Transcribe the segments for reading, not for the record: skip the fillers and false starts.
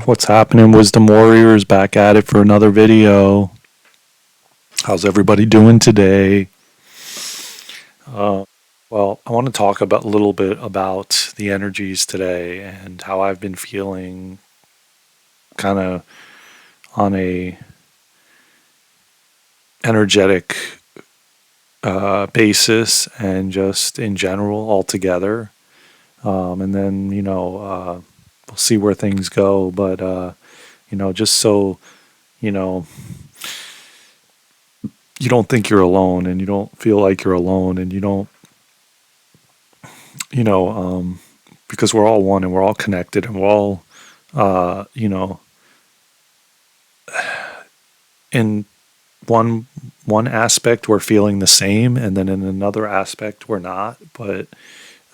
What's happening, Wisdom Warriors? Back at it for another video. How's everybody doing today? Well, I want to talk about a little bit about the energies today and how I've been feeling kind of on a energetic basis and just in general altogether. And then, we'll see where things go. But, just so, you know, you don't think you're alone and you don't feel like you're alone and you don't, you know, um, because we're all one and we're all connected and we're all, uh, you know, in one one aspect we're feeling the same, and then in another aspect we're not. But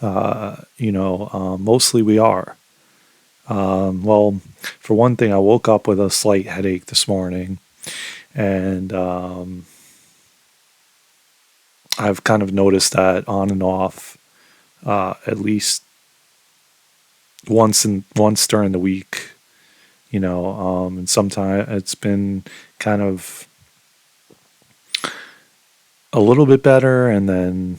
mostly we are. Well, for one thing, I woke up with a slight headache this morning, and I've kind of noticed that on and off, at least once during the week. And sometimes it's been kind of a little bit better, and then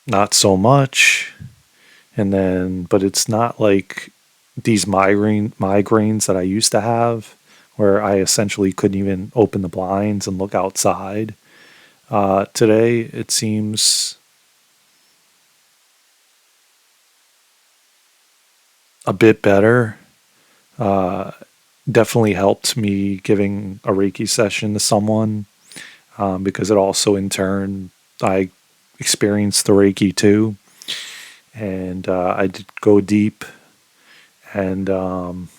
not so much, and then but it's not like these migraines that I used to have, where I essentially couldn't even open the blinds and look outside. Today it seems a bit better. Definitely helped me giving a Reiki session to someone, because it also in turn I experienced the Reiki too, and I did go deep, and it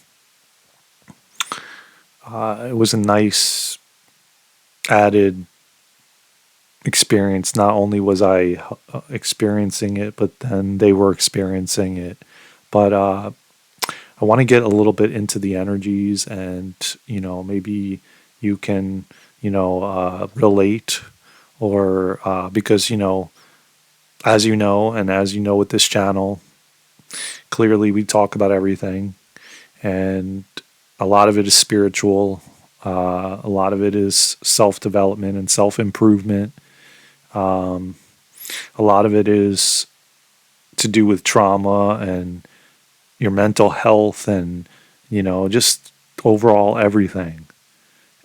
was a nice added experience. Not only was I experiencing it, but then they were experiencing it. But I want to get a little bit into the energies, and maybe you can relate, or because as you know, and as you know with this channel, clearly we talk about everything, and a lot of it is spiritual. A lot of it is self development and self improvement. A lot of it is to do with trauma and your mental health, and just overall everything.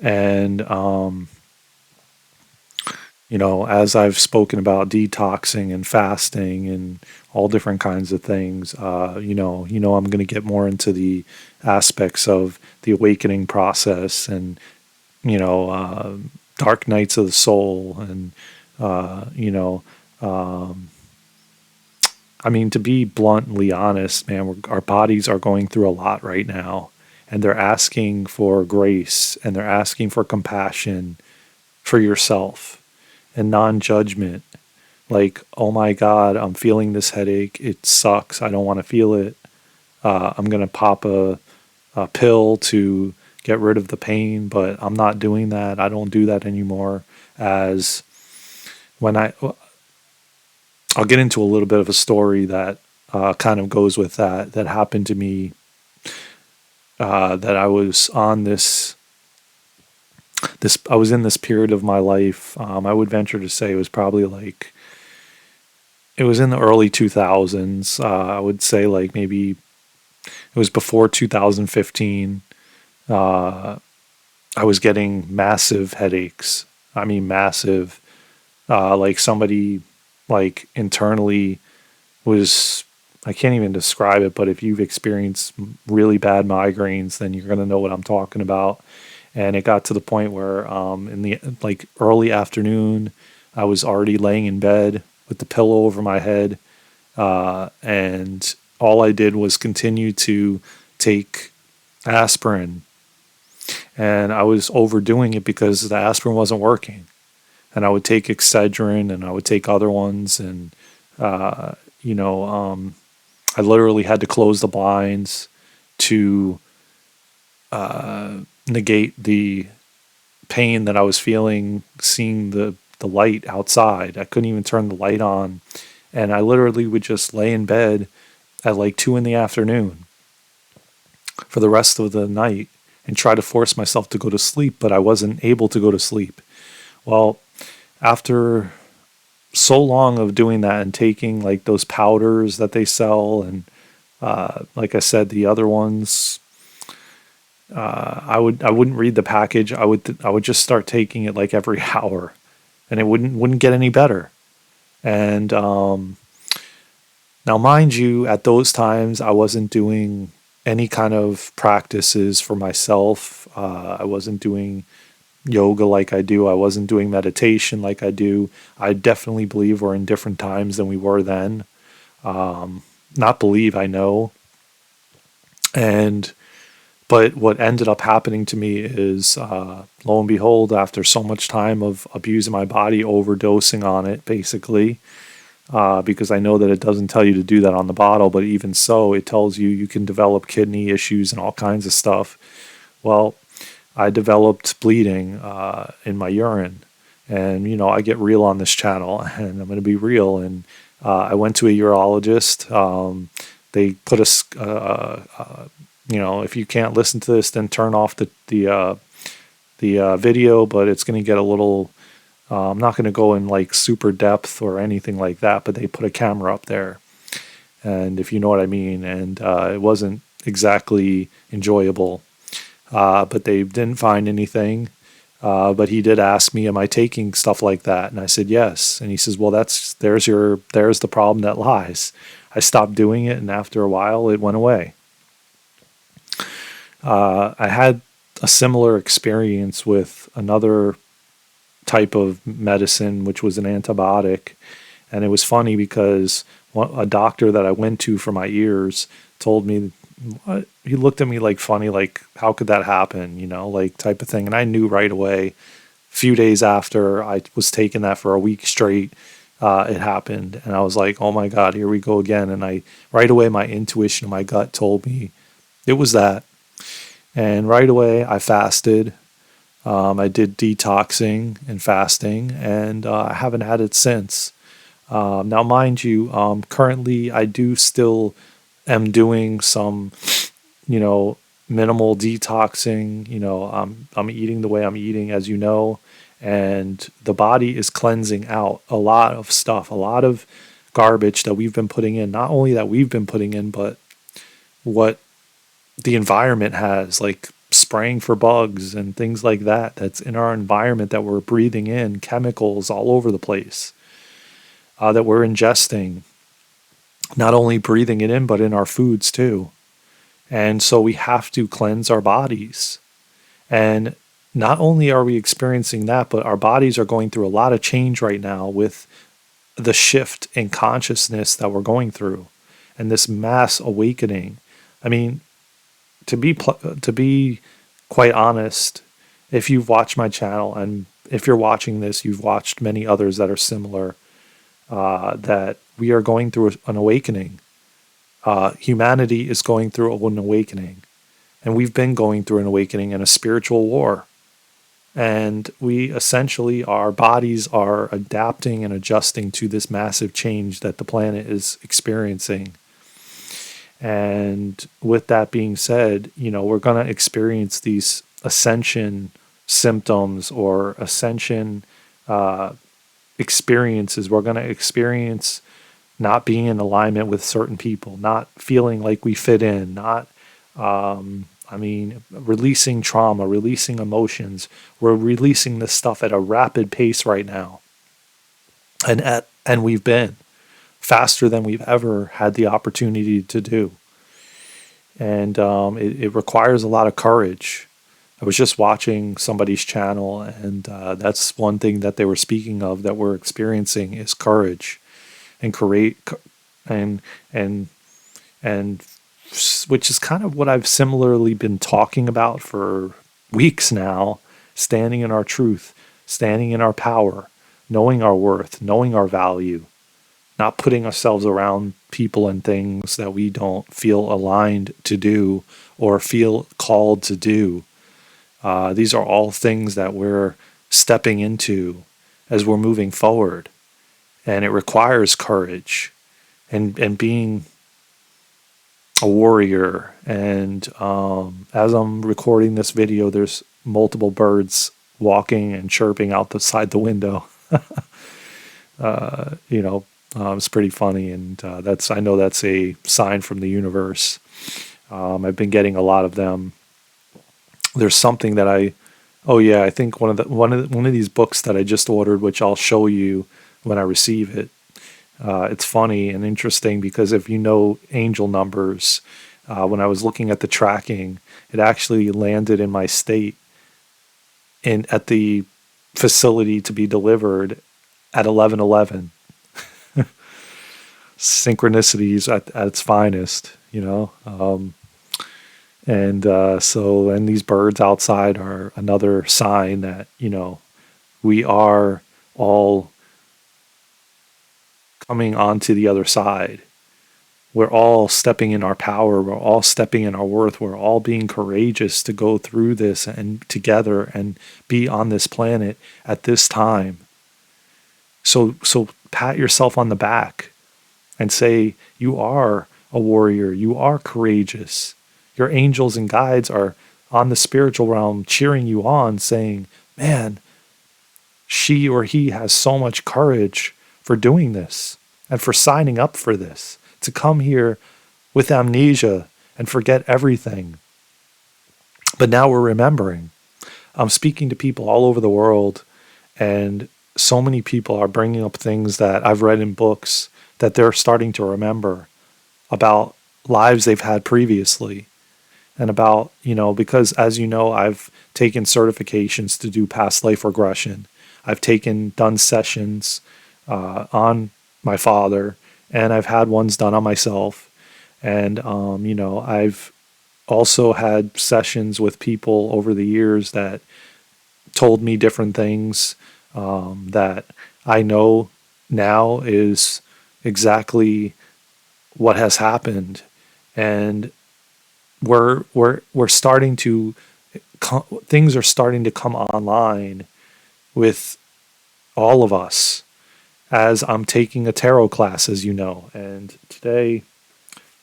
And as I've spoken about detoxing and fasting and all different kinds of things, I'm going to get more into the aspects of the awakening process, and dark nights of the soul, and I mean, to be bluntly honest, man, our bodies are going through a lot right now, and they're asking for grace, and they're asking for compassion for yourself and non-judgment. Like, oh my God, I'm feeling this headache. It sucks. I don't want to feel it. I'm going to pop a pill to get rid of the pain, but I'm not doing that. I don't do that anymore. As when I'll get into a little bit of a story that kind of goes with that, that happened to me, that I was on I was in this period of my life. I would venture to say it was probably like, it was in the early 2000s. I would say like maybe it was before 2015. I was getting massive headaches. I mean, massive. Like somebody, like internally, was, I can't even describe it, but if you've experienced really bad migraines, then you're going to know what I'm talking about. And it got to the point where in the like early afternoon, I was already laying in bed with the pillow over my head, and all I did was continue to take aspirin, and I was overdoing it because the aspirin wasn't working. And I would take Excedrin, and I would take other ones, and uh, you know, um, I literally had to close the blinds to negate the pain that I was feeling seeing the light outside. I couldn't even turn the light on, and I literally would just lay in bed at like 2 in the afternoon for the rest of the night and try to force myself to go to sleep, but I wasn't able to go to sleep. Well, after so long of doing that and taking like those powders that they sell, and like I said, the other ones, I wouldn't read the package. I would just start taking it like every hour, and it wouldn't get any better. And now, mind you, at those times I wasn't doing any kind of practices for myself. I wasn't doing yoga like I do. I wasn't doing meditation like I do. I definitely believe we're in different times than we were then. Not believe, I know. And but what ended up happening to me is, lo and behold, after so much time of abusing my body, overdosing on it, basically, because I know that it doesn't tell you to do that on the bottle, but even so, it tells you you can develop kidney issues and all kinds of stuff. Well, I developed bleeding in my urine. And, I get real on this channel, and I'm going to be real. And I went to a urologist. They put if you can't listen to this, then turn off the video, but it's going to get a little, I'm not going to go in like super depth or anything like that, but they put a camera up there. And if you know what I mean, and it wasn't exactly enjoyable. But they didn't find anything. But he did ask me, am I taking stuff like that? And I said, yes. And he says, well, there's the problem that lies. I stopped doing it, and after a while it went away. I had a similar experience with another type of medicine, which was an antibiotic. And it was funny because a doctor that I went to for my ears told me, what? He looked at me like funny, like, how could that happen? Like type of thing. And I knew right away, a few days after I was taking that for a week straight, it happened. And I was like, oh my God, here we go again. And right away, my intuition and my gut told me it was that. And right away I fasted. I did detoxing and fasting, and I haven't had it since. Now, mind you, currently I do still am doing some, minimal detoxing. I'm eating the way I'm eating, as you know, and the body is cleansing out a lot of stuff, a lot of garbage that we've been putting in. Not only that we've been putting in, but what the environment has, like spraying for bugs and things like that. That's in our environment that we're breathing in, chemicals all over the place that we're ingesting. Not only breathing it in, but in our foods too. And so we have to cleanse our bodies. And not only are we experiencing that, but our bodies are going through a lot of change right now with the shift in consciousness that we're going through and this mass awakening. I mean, to be quite honest, if you've watched my channel, and if you're watching this, you've watched many others that are similar, that we are going through an awakening. Humanity is going through an awakening, and we've been going through an awakening and a spiritual war. And we essentially, our bodies are adapting and adjusting to this massive change that the planet is experiencing. And with that being said, we're going to experience these ascension symptoms or ascension experiences. We're going to experience not being in alignment with certain people, not feeling like we fit in, not, releasing trauma, releasing emotions. We're releasing this stuff at a rapid pace right now. And we've been faster than we've ever had the opportunity to do. And it requires a lot of courage. I was just watching somebody's channel, and that's one thing that they were speaking of that we're experiencing is courage, and and which is kind of what I've similarly been talking about for weeks now. Standing in our truth, standing in our power, knowing our worth, knowing our value, not putting ourselves around people and things that we don't feel aligned to do or feel called to do. These are all things that we're stepping into as we're moving forward. And it requires courage and being a warrior. And as I'm recording this video, there's multiple birds walking and chirping outside the window. You know, it's pretty funny, and I know that's a sign from the universe. I've been getting a lot of them. There's something that oh yeah, I think one of these books that I just ordered, which I'll show you when I receive it. It's funny and interesting because if you know angel numbers, when I was looking at the tracking, it actually landed in my state at the facility to be delivered at 11:11. Synchronicities at its finest, you know. And these birds outside are another sign that, you know, we are all coming onto the other side. We're all stepping in our power. We're all stepping in our worth. We're all being courageous to go through this and together and be on this planet at this time. So pat yourself on the back and say, you are a warrior. You are courageous. Your angels and guides are on the spiritual realm cheering you on, saying, man, she or he has so much courage for doing this and for signing up for this, to come here with amnesia and forget everything. But now we're remembering. I'm speaking to people all over the world, and so many people are bringing up things that I've read in books that they're starting to remember about lives they've had previously. And about, you know, because as you know, I've taken certifications to do past life regression. I've done sessions on my father, and I've had ones done on myself. And, you know, I've also had sessions with people over the years that told me different things that I know now is exactly what has happened. And we're starting to things are starting to come online with all of us as I'm taking a tarot class, as you know. And today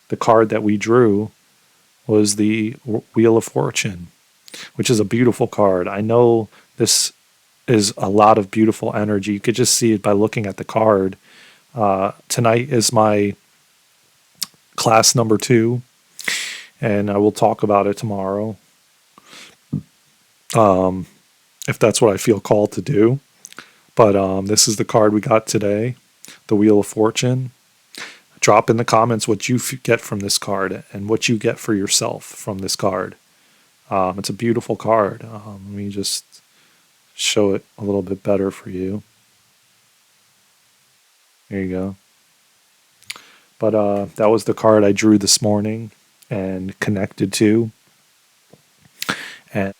the card that we drew was the Wheel of Fortune, which is a beautiful card. I know this is a lot of beautiful energy. You could just see it by looking at the card. Tonight is my class number 2, and I will talk about it tomorrow, if that's what I feel called to do. But this is the card we got today, the Wheel of Fortune. Drop in the comments what you get from this card and what you get for yourself from this card. It's a beautiful card. Let me just show it a little bit better for you. There you go. But that was the card I drew this morning and connected to. And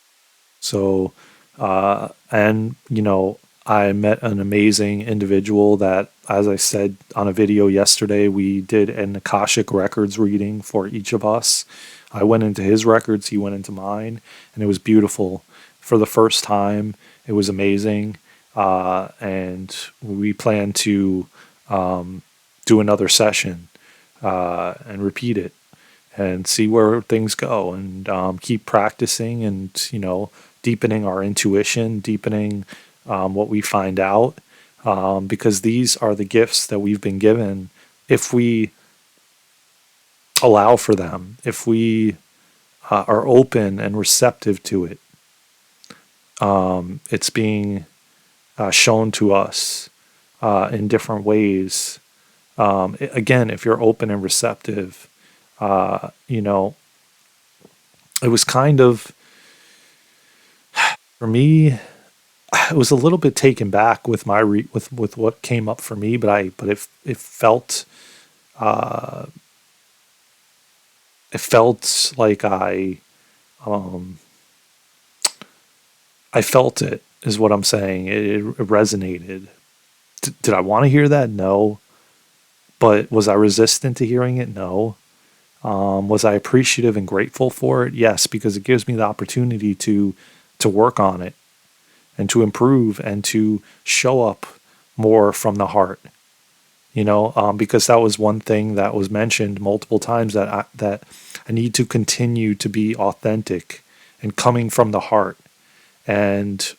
so, and you know, I met an amazing individual that, as I said on a video yesterday, we did an Akashic Records reading for each of us. I went into his records, he went into mine, and it was beautiful. For the first time, it was amazing. And we plan to do another session and repeat it and see where things go, and keep practicing and, you know, deepening our intuition, deepening what we find out, because these are the gifts that we've been given if we allow for them, if we are open and receptive to it. It's being shown to us in different ways. Again, if you're open and receptive, you know, it was kind of, for me, I was a little bit taken back with my with what came up for me, but it felt like I felt it, is what I'm saying. It resonated. Did I want to hear that? No. But was I resistant to hearing it? No. Was I appreciative and grateful for it? Yes, because it gives me the opportunity to work on it and to improve and to show up more from the heart. because that was one thing that was mentioned multiple times, that I need to continue to be authentic and coming from the heart, and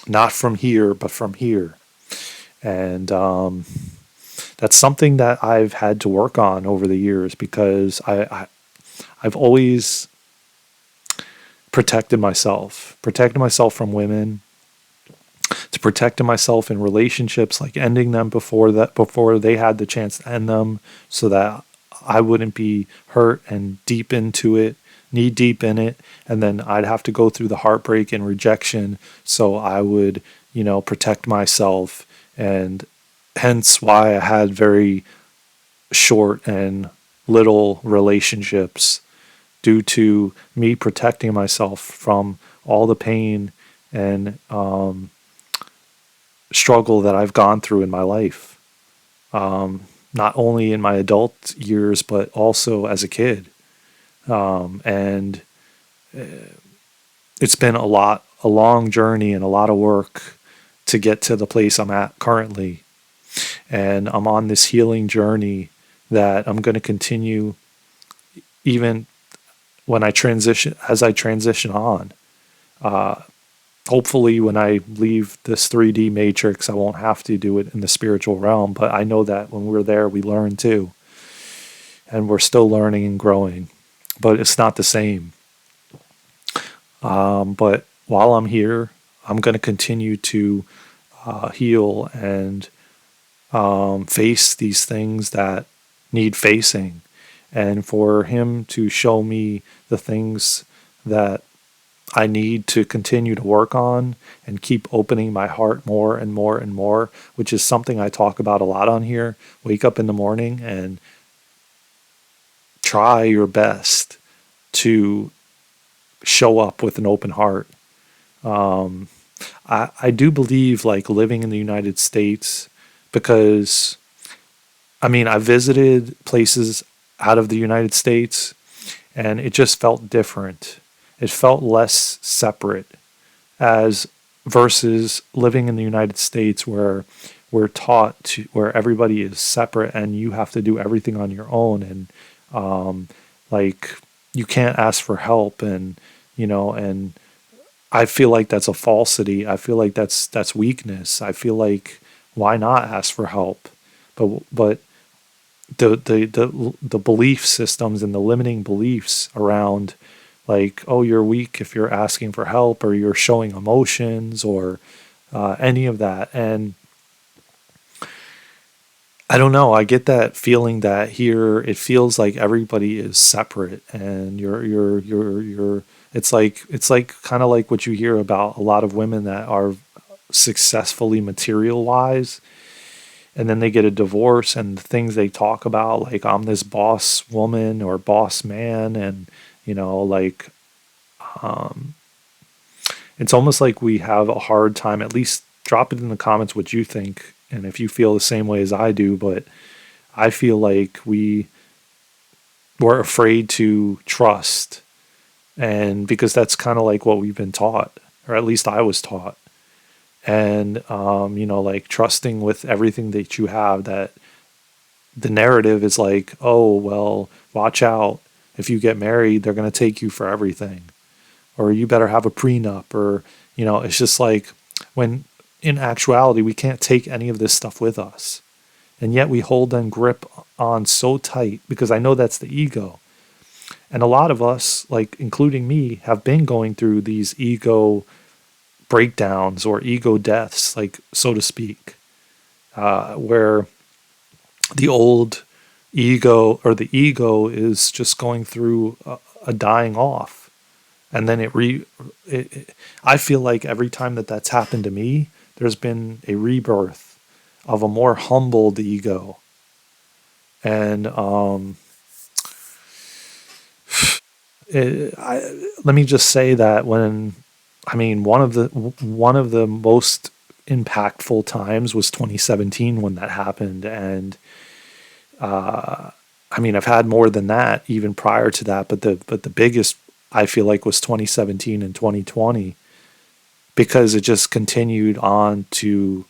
not from here, but from here. And that's something that I've had to work on over the years, because I've always protected myself from women, to protecting myself in relationships, like ending them before they had the chance to end them, so that I wouldn't be hurt and deep into it, knee deep in it, and then I'd have to go through the heartbreak and rejection, so I would, protect myself. And hence why I had very short and little relationships, due to me protecting myself from all the pain and struggle that I've gone through in my life, not only in my adult years, but also as a kid. And it's been a long journey and a lot of work to get to the place I'm at currently. And I'm on this healing journey that I'm going to continue, even as I transition on. Hopefully when I leave this 3D matrix, I won't have to do it in the spiritual realm, but I know that when we're there, we learn too. And we're still learning and growing, but it's not the same. But while I'm here, I'm going to continue to heal and face these things that need facing, and for him to show me the things that I need to continue to work on, and keep opening my heart more and more and more, which is something I talk about a lot on here. Wake up in the morning and try your best to show up with an open heart. I do believe, like, living in the United States, because I visited places out of the United States, and it just felt different. It felt less separate, as versus living in the United States, where we're taught where everybody is separate and you have to do everything on your own, and like, you can't ask for help, and I feel like that's a falsity. I feel like that's weakness. I feel like, why not ask for help? But the belief systems and the limiting beliefs around, like, oh, you're weak if you're asking for help, or you're showing emotions, or any of that. And I don't know. I get that feeling that here it feels like everybody is separate, and you're. It's like kind of like what you hear about a lot of women that are successfully material wise, and then they get a divorce, and the things they talk about, like, I'm this boss woman or boss man, and like, it's almost like we have a hard time. At least drop it in the comments what you think, and if you feel the same way as I do. But I feel like we're afraid to trust, and because that's kind of like what we've been taught, or at least I was taught. And like, trusting with everything that you have, that the narrative is like, oh, well, watch out, if you get married, they're going to take you for everything, or you better have a prenup, or it's just like, when in actuality we can't take any of this stuff with us, and yet we hold and grip on so tight, because I know that's the ego. And a lot of us, like including me, have been going through these ego breakdowns, or ego deaths, like, so to speak, where the old ego, or the ego, is just going through a dying off. And then I feel like every time that that's happened to me, there's been a rebirth of a more humbled ego. And let me just say that one of the most impactful times was 2017, when that happened. And I've had more than that even prior to that, but the biggest, I feel like, was 2017 and 2020, because it just continued on to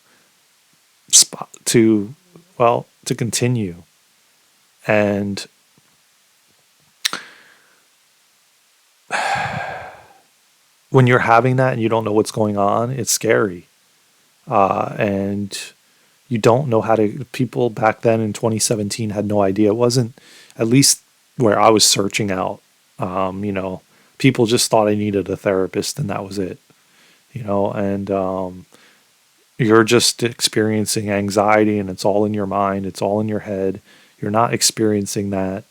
spot to, well, to continue. And when you're having that and you don't know what's going on, it's scary. And you don't know how to, people back then in 2017 had no idea. It wasn't, at least where I was searching out, you know, people just thought I needed a therapist and that was it, you know, and you're just experiencing anxiety and it's all in your mind, it's all in your head. You're not experiencing that,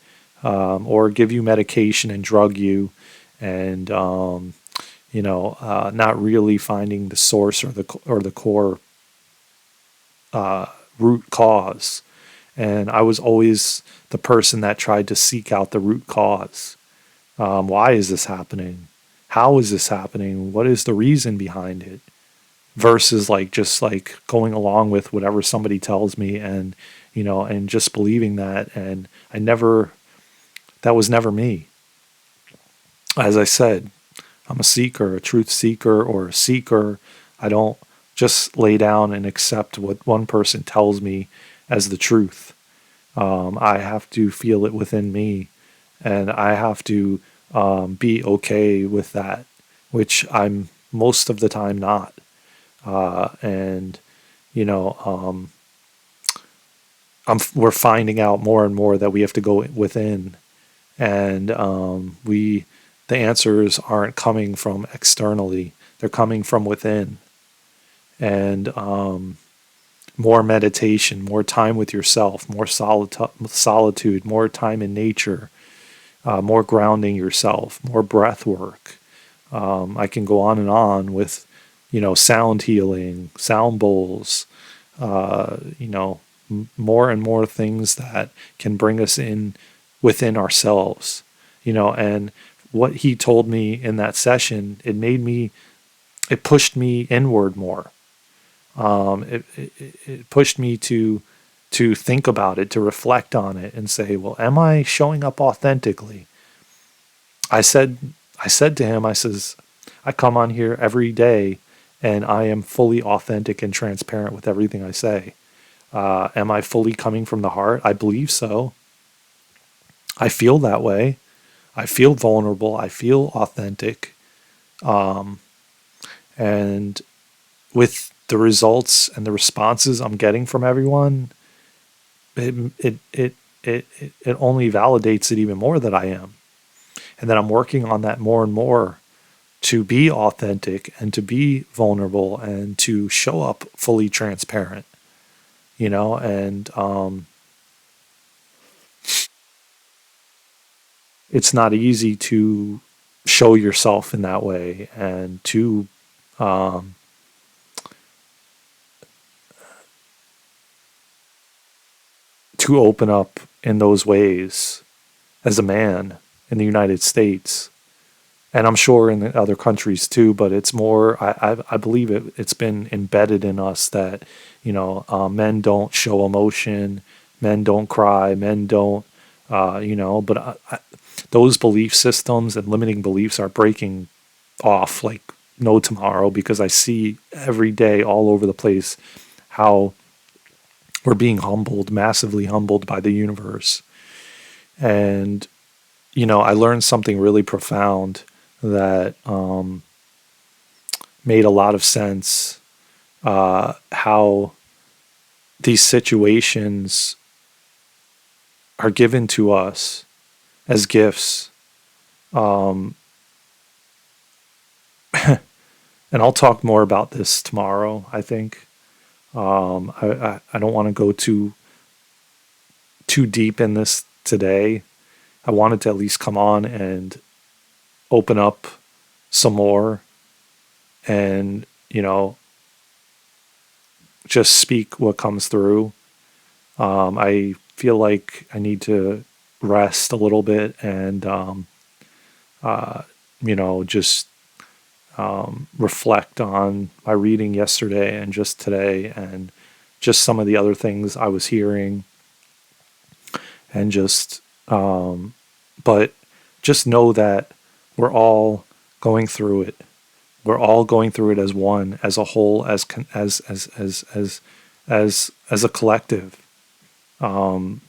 or give you medication and drug you, and not really finding the source or the core root cause. And I was always the person that tried to seek out the root cause. Why is this happening? How is this happening? What is the reason behind it? Versus like just like going along with whatever somebody tells me, and and just believing that. And that was never me. As I said, I'm a seeker, a truth seeker, or a seeker. I don't just lay down and accept what one person tells me as the truth. I have to feel it within me, and I have to be okay with that, which I'm most of the time not. And you know, we're finding out more and more that we have to go within, and the answers aren't coming from externally; they're coming from within. And more meditation, more time with yourself, more solitude, more time in nature, more grounding yourself, more breath work. I can go on and on with, sound healing, sound bowls, more and more things that can bring us in within ourselves, and what he told me in that session, it pushed me inward more. It pushed me to think about it, to reflect on it, and say, well, am I showing up authentically? I said I said to him, I says, I come on here every day and I am fully authentic and transparent with everything I say. Am I fully coming from the heart? I believe so. I feel that way. I feel vulnerable. I feel authentic. And with the results and the responses I'm getting from everyone, it it it it only validates it even more that I am, and that I'm working on that more and more to be authentic and to be vulnerable and to show up fully transparent. And it's not easy to show yourself in that way and um, to open up in those ways as a man in the United States, and I'm sure in the other countries too. But it's more, I believe it's been embedded in us that men don't show emotion, men don't cry, men don't, But those belief systems and limiting beliefs are breaking off like no tomorrow, because I see every day all over the place how we're being humbled, massively humbled by the universe. And I learned something really profound that made a lot of sense. How these situations are given to us as gifts. Um, and I'll talk more about this tomorrow, I think. I don't want to go too deep in this today. I wanted to at least come on and open up some more, and just speak what comes through. I feel like I need to rest a little bit, and just reflect on my reading yesterday and just today, and just some of the other things I was hearing, and but just know that we're all going through it. We're all going through it as one, as a whole, as as a collective around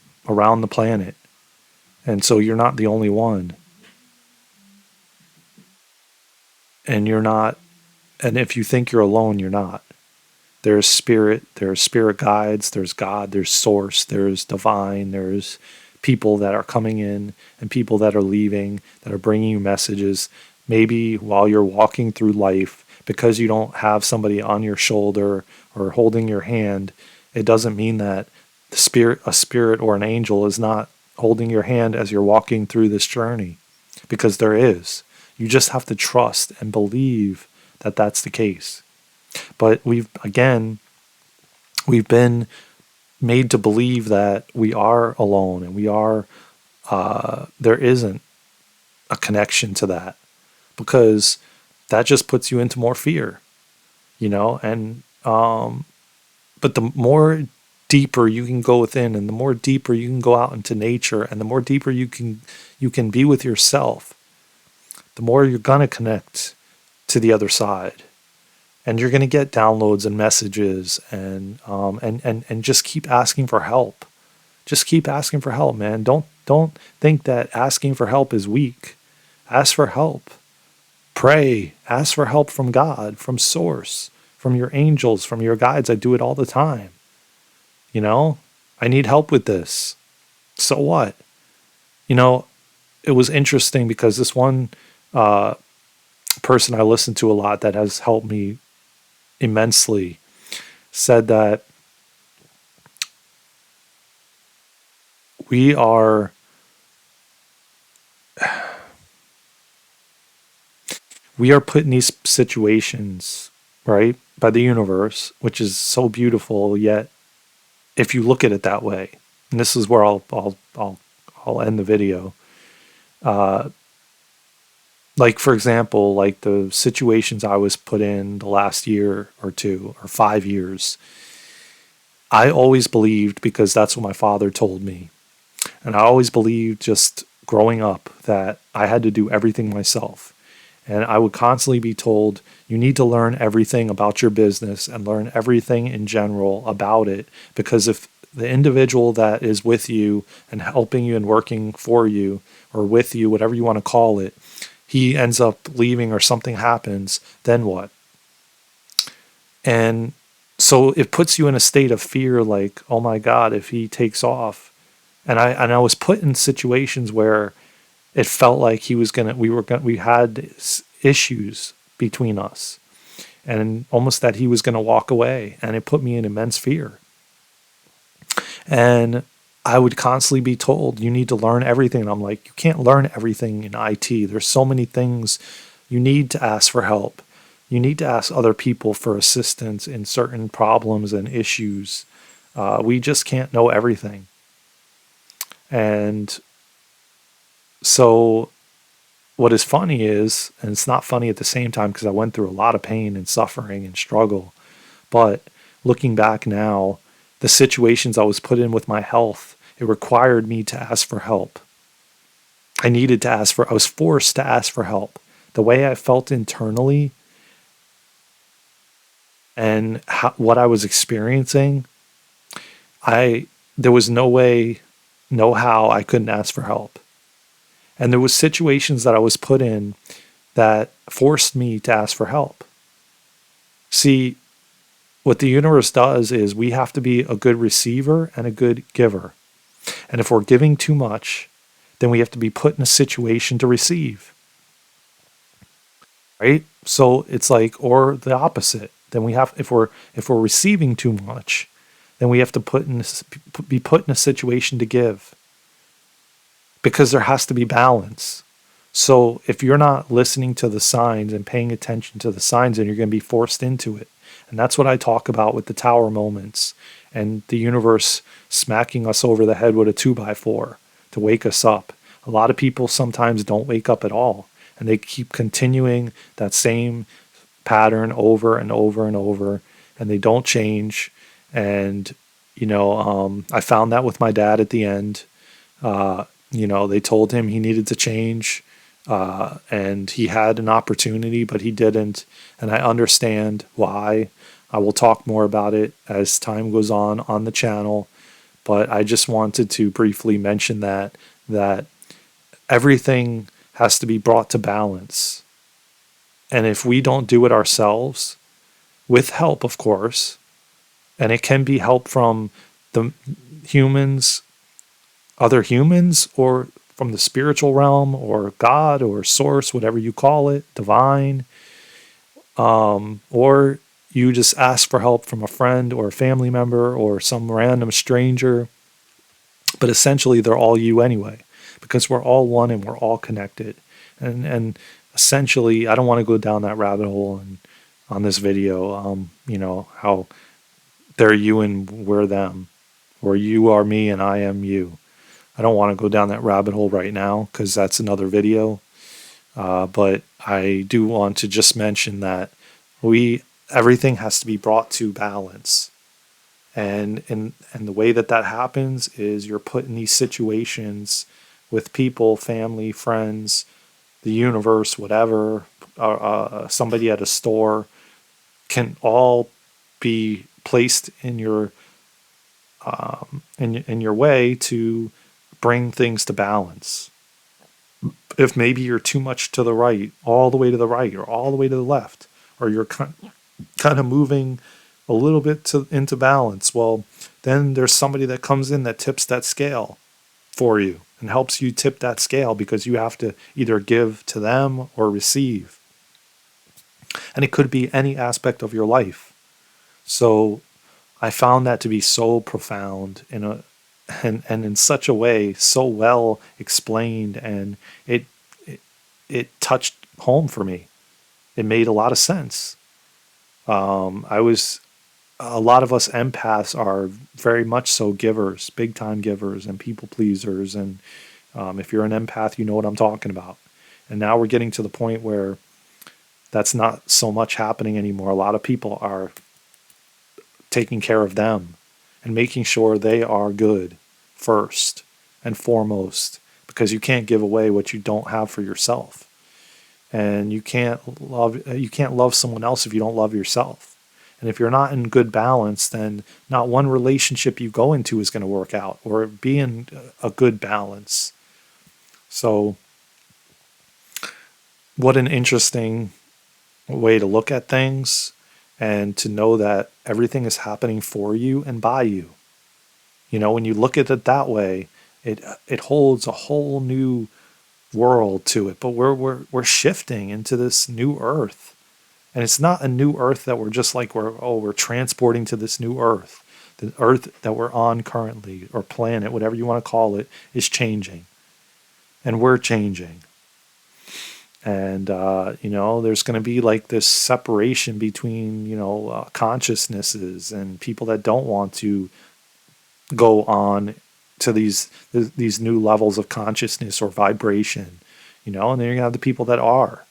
the planet. And so you're not the only one. And you're not, and if you think you're alone, you're not. There's spirit guides, there's God, there's source, there's divine, there's people that are coming in and people that are leaving, that are bringing you messages. Maybe while you're walking through life, because you don't have somebody on your shoulder or holding your hand, it doesn't mean that a spirit or an angel is not holding your hand as you're walking through this journey, because there is. You just have to trust and believe that that's the case. But we've been made to believe that we are alone and there isn't a connection to that, because that just puts you into more fear, and but the more deeper you can go within, and the more deeper you can go out into nature, and the more deeper you can be with yourself, the more you're going to connect to the other side. And you're going to get downloads and messages, and just keep asking for help. Just keep asking for help, man. Don't think that asking for help is weak. Ask for help. Pray. Ask for help from God, from source, from your angels, from your guides. I do it all the time. I need help with this. So what? It was interesting because this one person I listen to a lot that has helped me immensely said that we are put in these situations, right, by the universe, which is so beautiful. Yet if you look at it that way, and this is where I'll end the video, like, for example, like the situations I was put in the last year or 2 or 5 years, I always believed, because that's what my father told me. And I always believed, just growing up, that I had to do everything myself. And I would constantly be told, you need to learn everything about your business and learn everything in general about it. Because if the individual that is with you and helping you and working for you or with you, whatever you want to call it, he ends up leaving or something happens, then what? And so it puts you in a state of fear, like, oh my God, if he takes off. And I was put in situations where it felt like we had issues between us, and almost that he was going to walk away. And it put me in immense fear. And I would constantly be told, you need to learn everything. And I'm like, you can't learn everything in IT. There's so many things. You need to ask for help. You need to ask other people for assistance in certain problems and issues. We just can't know everything. And so what is funny is, and it's not funny at the same time because I went through a lot of pain and suffering and struggle, but looking back now, the situations I was put in with my health, it required me to ask for help. I was forced to ask for help. The way I felt internally and what I was experiencing, there was no how I couldn't ask for help. And there was situations that I was put in that forced me to ask for help. See, what the universe does is we have to be a good receiver and a good giver. And if we're giving too much, then we have to be put in a situation to receive. Right? So it's like, or the opposite. Then if we're receiving too much, then we have to be put in a situation to give. Because there has to be balance. So if you're not listening to the signs and paying attention to the signs, then you're going to be forced into it. And that's what I talk about with the tower moments and the universe smacking us over the head with a 2x4 to wake us up. A lot of people sometimes don't wake up at all, and they keep continuing that same pattern over and over and over, and they don't change. And, I found that with my dad at the end. They told him he needed to change, and he had an opportunity, but he didn't. And I understand why. I will talk more about it as time goes on the channel, but I just wanted to briefly mention that everything has to be brought to balance. And if we don't do it ourselves, with help, of course, and it can be help from the humans, other humans, or from the spiritual realm, or God, or source, whatever you call it, divine, or you just ask for help from a friend or a family member or some random stranger. But essentially, they're all you anyway, because we're all one and we're all connected. And essentially, I don't want to go down that rabbit hole and on this video. How they're you and we're them, or you are me and I am you. I don't want to go down that rabbit hole right now because that's another video. But I do want to just mention that everything has to be brought to balance. And the way that happens is you're put in these situations with people, family, friends, the universe, whatever, somebody at a store, can all be placed in your in your way to bring things to balance. If maybe you're too much to the right, all the way to the right, or all the way to the left, or you're kind of moving a little bit into balance, well, then there's somebody that comes in that tips that scale for you and helps you tip that scale, because you have to either give to them or receive. And it could be any aspect of your life. So I found that to be so profound and in such a way, so well explained, and it touched home for me. It made a lot of sense. A lot of us empaths are very much so givers, big time givers, and people pleasers. And if you're an empath, you know what I'm talking about. And now we're getting to the point where that's not so much happening anymore. A lot of people are taking care of them and making sure they are good first and foremost, because you can't give away what you don't have for yourself. And you can't love someone else if you don't love yourself. And if you're not in good balance, then not one relationship you go into is going to work out or be in a good balance. So what an interesting way to look at things, and to know that everything is happening for you and by you. When you look at it that way, it holds a whole new world to it. But we're shifting into this new earth. And it's not a new earth that we're just like we're transporting to this new earth. The earth that we're on currently, or planet, whatever you want to call it, is changing. And we're changing. And, there's going to be like this separation between, consciousnesses, and people that don't want to go on to these new levels of consciousness or vibration, and then you're going to have the people that are.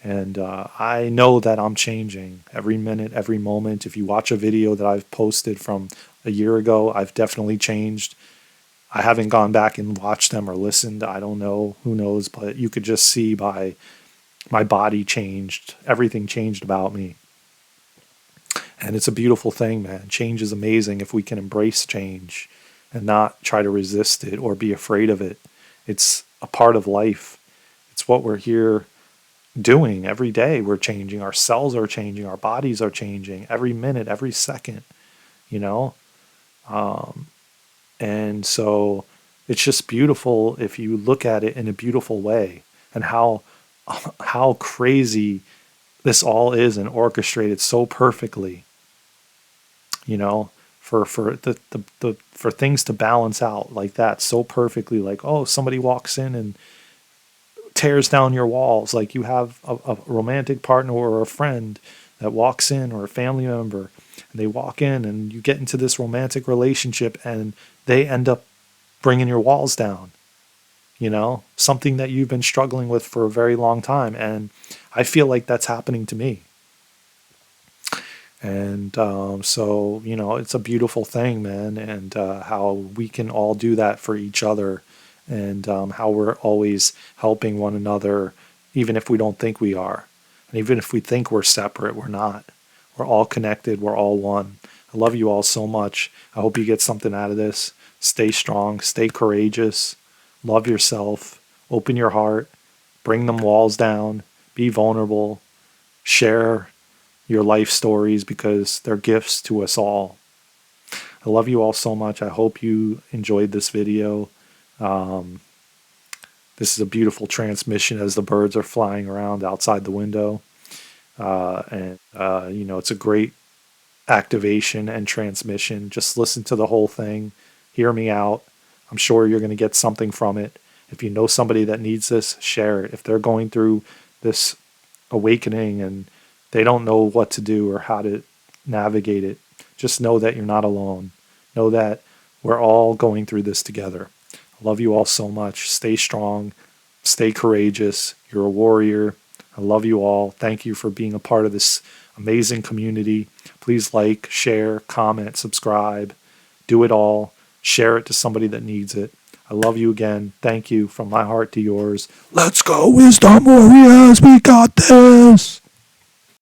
And I know that I'm changing every minute, every moment. If you watch a video that I've posted from a year ago, I've definitely changed. I haven't gone back and watched them or listened. I don't know. Who knows? But you could just see by my body changed. Everything changed about me. And it's a beautiful thing, man. Change is amazing if we can embrace change and not try to resist it or be afraid of it. It's a part of life. It's what we're here doing every day. We're changing. Our cells are changing. Our bodies are changing every minute, every second, And so it's just beautiful if you look at it in a beautiful way, and how crazy this all is, and orchestrated so perfectly, for for things to balance out like that so perfectly. Like, oh, somebody walks in and tears down your walls. Like, you have a romantic partner or a friend that walks in, or a family member, and they walk in, and you get into this romantic relationship, and they end up bringing your walls down, something that you've been struggling with for a very long time. And I feel like that's happening to me. And so, it's a beautiful thing, man. And how we can all do that for each other, and how we're always helping one another, even if we don't think we are. And even if we think we're separate, we're not. We're all connected. We're all one. I love you all so much. I hope you get something out of this. Stay strong. Stay courageous. Love yourself. Open your heart. Bring them walls down. Be vulnerable. Share your life stories because they're gifts to us all. I love you all so much. I hope you enjoyed this video. This is a beautiful transmission as the birds are flying around outside the window. It's a great activation and transmission. Just listen to the whole thing. Hear me out. I'm sure you're going to get something from it. If you know somebody that needs this, share it. If they're going through this awakening and they don't know what to do or how to navigate it, just know that you're not alone. Know that we're all going through this together. I love you all so much. Stay strong. Stay courageous. You're a warrior. I love you all. Thank you for being a part of this amazing community. Please like, share, comment, subscribe. Do it all. Share it to somebody that needs it. I love you again. Thank you from my heart to yours. Let's go, Wisdom Warriors. We got this.